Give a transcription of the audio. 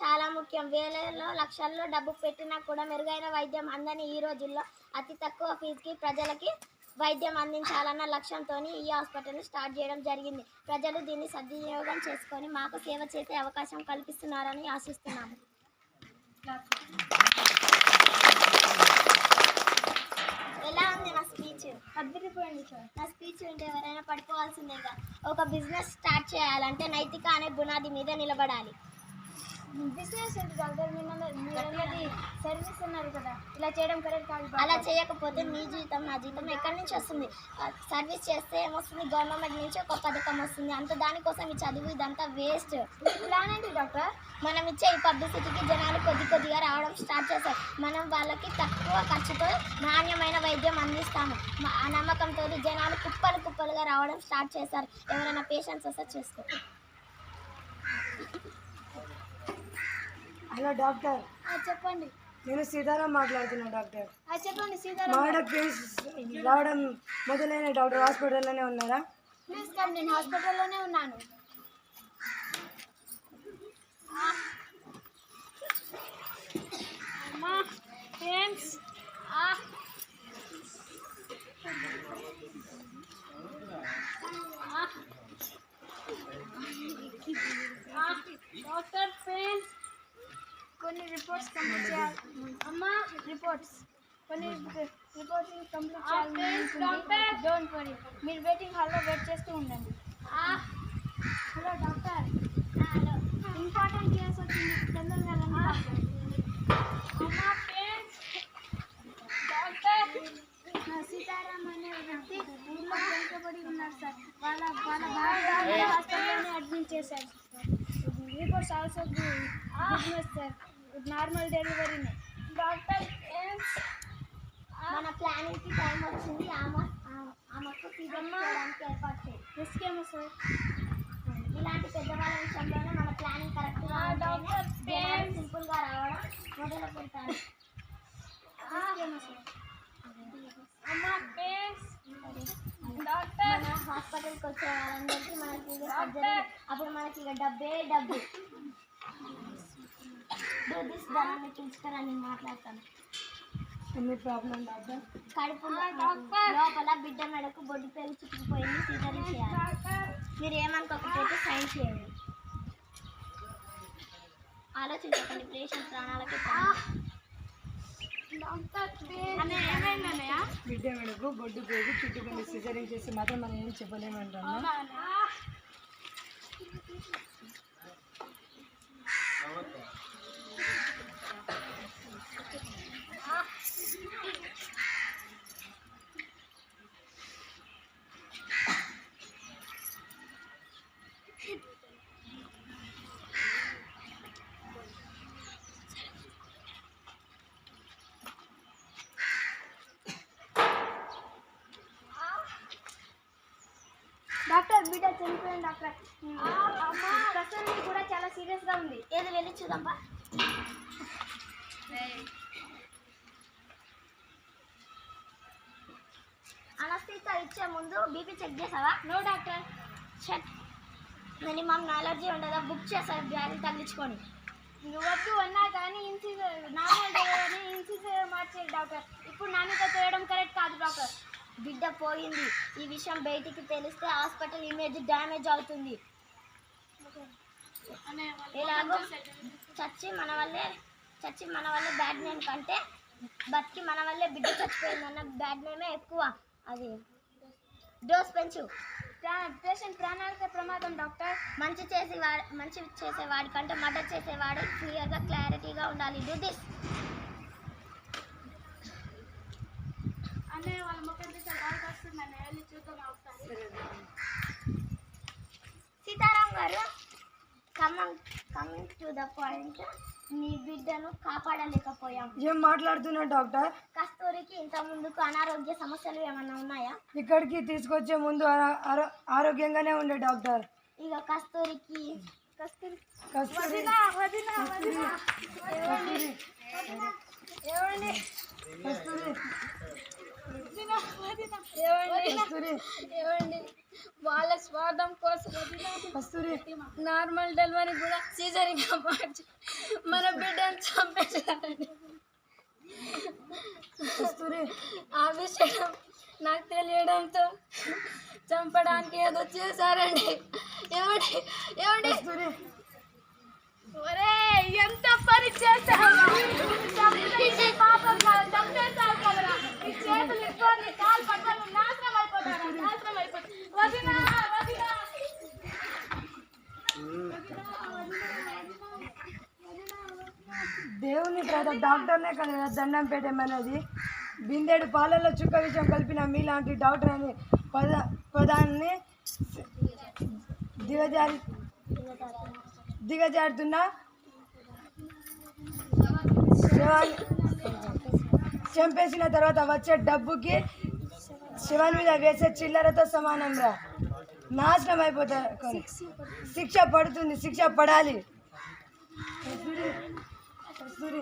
చాలా ముఖ్యం. వేలలో లక్షల్లో డబ్బు పెట్టినా కూడా మెరుగైన వైద్యం అందని ఈ రోజుల్లో అతి తక్కువ ఫీజుకి ప్రజలకి వైద్యం అందించాలన్న లక్ష్యంతో ఈ హాస్పిటల్ని స్టార్ట్ చేయడం జరిగింది. ప్రజలు దీన్ని సద్వినియోగం చేసుకొని మాకు సేవ చేసే అవకాశం కల్పిస్తున్నారని ఆశిస్తున్నాము. ఎలా ఉంది నా స్పీచ్? అద్దరిపోయింది సార్. నా స్పీచ్ వింటే ఎవరైనా పడిపోవాల్సిందేగా. ఒక బిజినెస్ స్టార్ట్ చేయాలంటే నైతిక అనే బునాది మీద నిలబడాలి. బిజినెస్ ఏంటి డాక్టర్? మీరన్నది సర్వీస్ అన్నారు కదా, ఇలా చేయడం కరెక్ట్ కాదు. అలా చేయకపోతే మీ జీవితం నా జీవితం ఎక్కడి నుంచి వస్తుంది? సర్వీస్ చేస్తే ఏమొస్తుంది? గవర్నమెంట్ నుంచి ఒక పథకం వస్తుంది. అంత దానికోసం ఈ చదువు ఇదంతా వేస్ట్. ప్లాన్ ఏంటి డాక్టర్? మనం ఇచ్చే ఈ పబ్లిసిటీకి జనాలు కొద్దిగా రావడం స్టార్ట్ చేస్తారు. మనం వాళ్ళకి తక్కువ ఖర్చుతో నాణ్యమైన వైద్యం అందిస్తాము. ఆ నమ్మకంతో జనాలు కుప్పలుగా రావడం స్టార్ట్ చేస్తారు. ఎవరైనా పేషెంట్స్ వస్తే చేసుకో. Hello doctor. చెప్పండి. నేను సీతారాం మాట్లాడుతున్నా డాక్టర్. చెప్పండి సీతారాం. మాడ కేసు రావడం మొదలైన డాక్టర్ హాస్పిటల్లోనే ఉన్నారా? ప్లీజ్ కమ్, నేను హాస్పిటల్లోనే ఉన్నాను. అమ్మా ఫ్రెండ్స్, డాక్టర్ ఫ్రెండ్స్, కొన్ని రిపోర్ట్స్ కంప్లీట్ చేయాలి. అమ్మా రిపోర్ట్స్ కంప్లీట్ చేయాలి. డోంట్ వరీ, మీరు వెయిటింగ్ హాల్లో వెయిట్ చేస్తూ ఉండండి. Hello doctor. Hello, important case వచ్చింది, తొందరగా రండి. అమ్మా ఫ్రెండ్స్, డాక్టర్ సీతారాం అనే వ్యక్తి ఊళ్ళో వెనుకబడి ఉన్నారు సార్. వాళ్ళ భార్య హాస్పిటల్ని అడ్మిట్ చేశారు sir. Reports also good sir, normal డెలివరీనే. డాక్టర్ మన ప్లానింగ్కి టైం వచ్చింది. ఆమెకు ఫీజర్ చేయడానికి ఏర్పాటు చేయాలి. రిస్క్ ఏమో సార్? ఇలాంటి పెద్దవాళ్ళ విషయంలోనే మన ప్లానింగ్ కరెక్ట్గా డాక్టర్ సింపుల్గా రావడం మొదలు పెడతాను. ఏమో సార్? అమ్మ పేస్ డాక్టర్, మన హాస్పిటల్కి వచ్చే వాళ్ళందరికీ మనకి అప్పుడు మనకి ఇక డబ్బు ధనాన్ని పిలుచుకొని నేను మాట్లాడతాను. ఎన్ని ప్రాబ్లం డాక్టర్? కడుపు లోపల బిడ్డ మెడకు బొడ్డు పేరు చుట్టుకుపోయింది, సీజరింగ్ చేయాలి. మీరు ఏమనుకోకపోతే సైన్ చేయండి. ఆలోచించకండి, పేషెంట్ ప్రాణాలకి. బిడ్డ మెడకు బొడ్డు పేరు చుట్టుకుని సిజరింగ్ చేసి మాత్రం మనం ఏం చెప్పలేమంటాము. డాక్టర్, బిడ్డ చనిపోయింది డాక్టర్. ప్రస్తుతం కూడా చాలా సీరియస్గా ఉంది. ఏది వెళ్ళి చూద్దాంపా. అనస్థీసియా ఇచ్చే ముందు బీపీ చెక్ చేసావా? No doctor. Check. Minimum knowledge ఉండదా? బుక్ చేసావు బ్యాగ్ తగ్గించుకొని. వద్దు అన్నా కానీ నార్మల్ డెలివరీ ఇన్సిజర్ మార్చేది డాక్టర్. ఇప్పుడు నా మీద చేయడం కరెక్ట్ కాదు డాక్టర్. బిడ్డ పోయింది. ఈ విషయం బయటికి తెలిస్తే హాస్పిటల్ ఇమేజ్ డ్యామేజ్ అవుతుంది. ఎలాగో చచ్చి మన వల్లే బ్యాడ్ నేమ్ కంటే బతికి మన వల్లే బిడ్డ చచ్చిపోయిందన్న బ్యాడ్ నేమే ఎక్కువ. అది డోస్ పెంచు. పేషెంట్ ప్రాణాలకే ప్రమాదం డాక్టర్. మంచి చేసేవాడి కంటే మర్డర్ చేసేవాడు క్లియర్గా క్లారిటీగా ఉండాలి. Do this. అనే వాళ్ళ ముఖం వస్తుందని వెళ్ళి చూద్దాం ఒకసారి. సీతారాం గారు, కమింగ్ టు ద పాయింట్, మీ బిడ్డను కాపాడలేకపోయాం. ఏం మాట్లాడుతున్నా డాక్టర్? కస్తూరికి ఇంత ముందుకు అనారోగ్య సమస్యలు ఏమన్నా ఉన్నాయా? ఇక్కడికి తీసుకొచ్చే ముందు ఆరోగ్యంగానే ఉండే డాక్టర్. ఇక కస్తూరికి వాళ్ళ స్వార్థం కోసం నార్మల్ డెలివరీ కూడా సీజరింగ్ మార్చి చేశారండి. కస్తూరి ఆ విషయం నాకు తెలియడంతో చంపడానికి ఏదో చేశారండి. ఏమండి ఏమండి కస్తూరి ఒరే ఎంత పని చేశావు పాపం చంపేశావు కదరా. నీ చేతులు ఇట్టుకొని నీ కాలు పట్టుకొని నాశనం అయిపోతాడు. నాశనం అయిపోతాడు. వదినా వదినా దేవుని కదా డాక్టర్నే కదా దండం పెట్టమన్నది. బిందెడు పాలల్లో చుక్క విషయం కలిపిన మీలాంటి డాక్టర్ అని పదాన్ని దిగజారుతున్న చంపేసిన తర్వాత వచ్చే డబ్బుకి శివాని మీద వేసే చిల్లరతో సమానంగా నాశనం అయిపోతారు. శిక్ష పడుతుంది, శిక్ష పడాలి. కస్తూరి